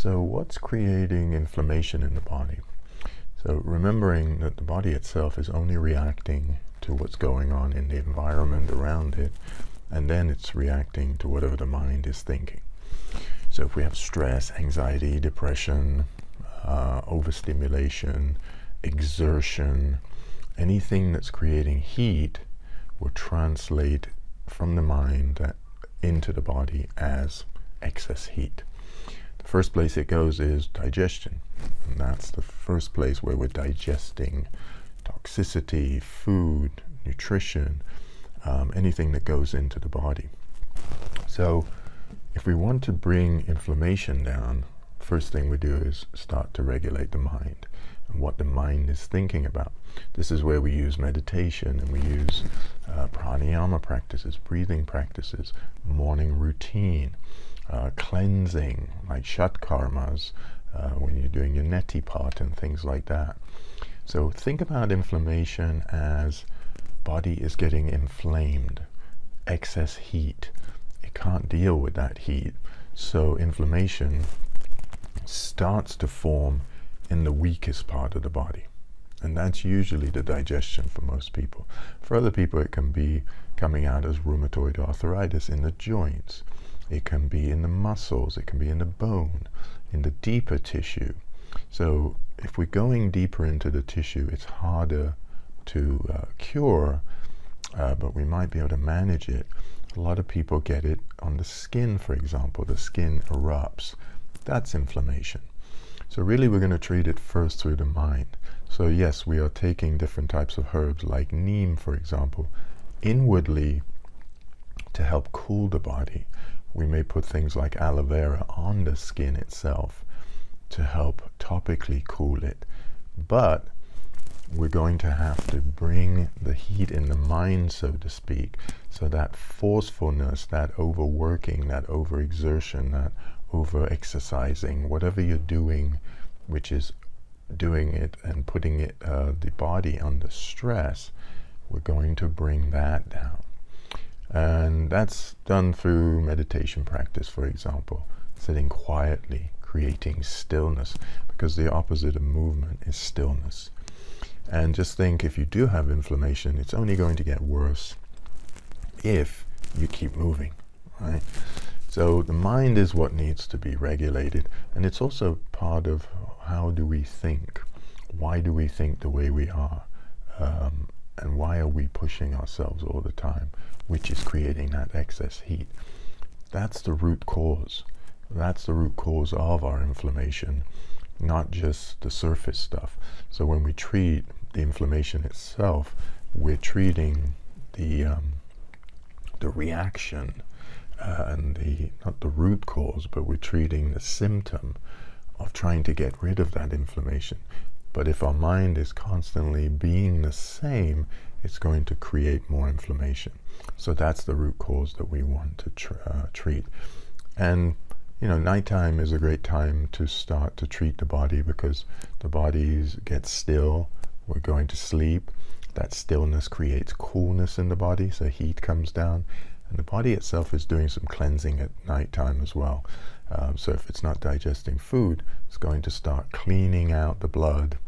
So what's creating inflammation in the body? So remembering that the body itself is only reacting to what's going on in the environment around it, and then it's reacting to whatever the mind is thinking. So if we have stress, anxiety, depression, overstimulation, exertion, anything that's creating heat will translate from the mind into the body as excess heat. The first place it goes is digestion. And that's the first place where we're digesting toxicity, food, nutrition, anything that goes into the body. So if we want to bring inflammation down, first thing we do is start to regulate the mind and what the mind is thinking about. This is where we use meditation, and we use pranayama practices, breathing practices, morning routine, cleansing, like shat karmas, when you're doing your neti part and things like that. So think about inflammation as body is getting inflamed, excess heat. It can't deal with that heat. So inflammation starts to form in the weakest part of the body. And that's usually the digestion for most people. For other people, it can be coming out as rheumatoid arthritis in the joints. It can be in the muscles. It can be in the bone, in the deeper tissue. So if we're going deeper into the tissue, it's harder to cure, but we might be able to manage it. A lot of people get it on the skin, for example. The skin erupts. That's inflammation. So really we're going to treat it first through the mind. So yes, we are taking different types of herbs like neem, for example, inwardly to help cool the body. We may put things like aloe vera on the skin itself to help topically cool it. But we're going to have to bring the heat in the mind, so to speak. So that forcefulness, that overworking, that overexertion, that over-exercising, whatever you're doing, which is doing it and putting it, the body under stress, we're going to bring that down. And that's done through meditation practice, for example, sitting quietly, creating stillness, because the opposite of movement is stillness. And just think, if you do have inflammation, it's only going to get worse if you keep moving, right? So the mind is what needs to be regulated, and it's also part of how do we think. Why do we think the way we are? And why are we pushing ourselves all the time, which is creating that excess heat? That's the root cause. That's the root cause of our inflammation, not just the surface stuff. So when we treat the inflammation itself, we're treating the reaction, and not the root cause, but we're treating the symptom of trying to get rid of that inflammation. But if our mind is constantly being the same, it's going to create more inflammation. So that's the root cause that we want to treat. And nighttime is a great time to start to treat the body, because the body gets still. We're going to sleep. That stillness creates coolness in the body, so heat comes down. And the body itself is doing some cleansing at nighttime as well. So if it's not digesting food, it's going to start cleaning out the blood,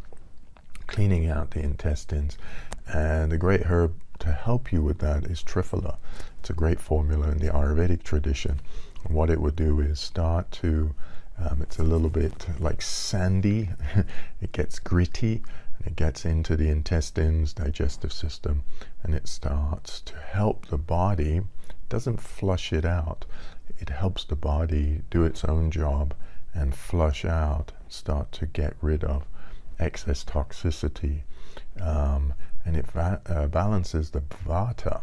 cleaning out the intestines. And a great herb to help you with that is triphala. It's a great formula in the Ayurvedic tradition. And what it would do is start to, it's a little bit like sandy. It gets gritty, and it gets into the intestines, digestive system, and it starts to help the body. Doesn't flush it out. It helps the body do its own job and flush out, start to get rid of excess toxicity, and it balances the vata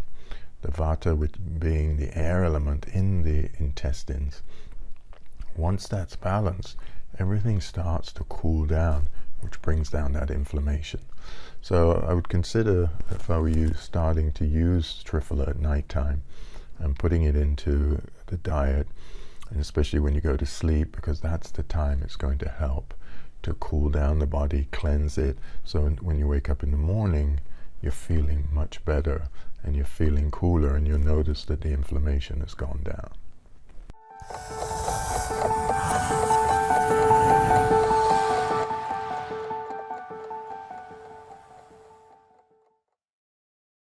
which being the air element in the intestines. Once that's balanced, everything starts to cool down, which brings down that inflammation. So I would consider, if I were you, starting to use triphala at nighttime and putting it into the diet, and especially when you go to sleep, because that's the time it's going to help to cool down the body, cleanse it. So when you wake up in the morning, you're feeling much better and you're feeling cooler, and you'll notice that the inflammation has gone down.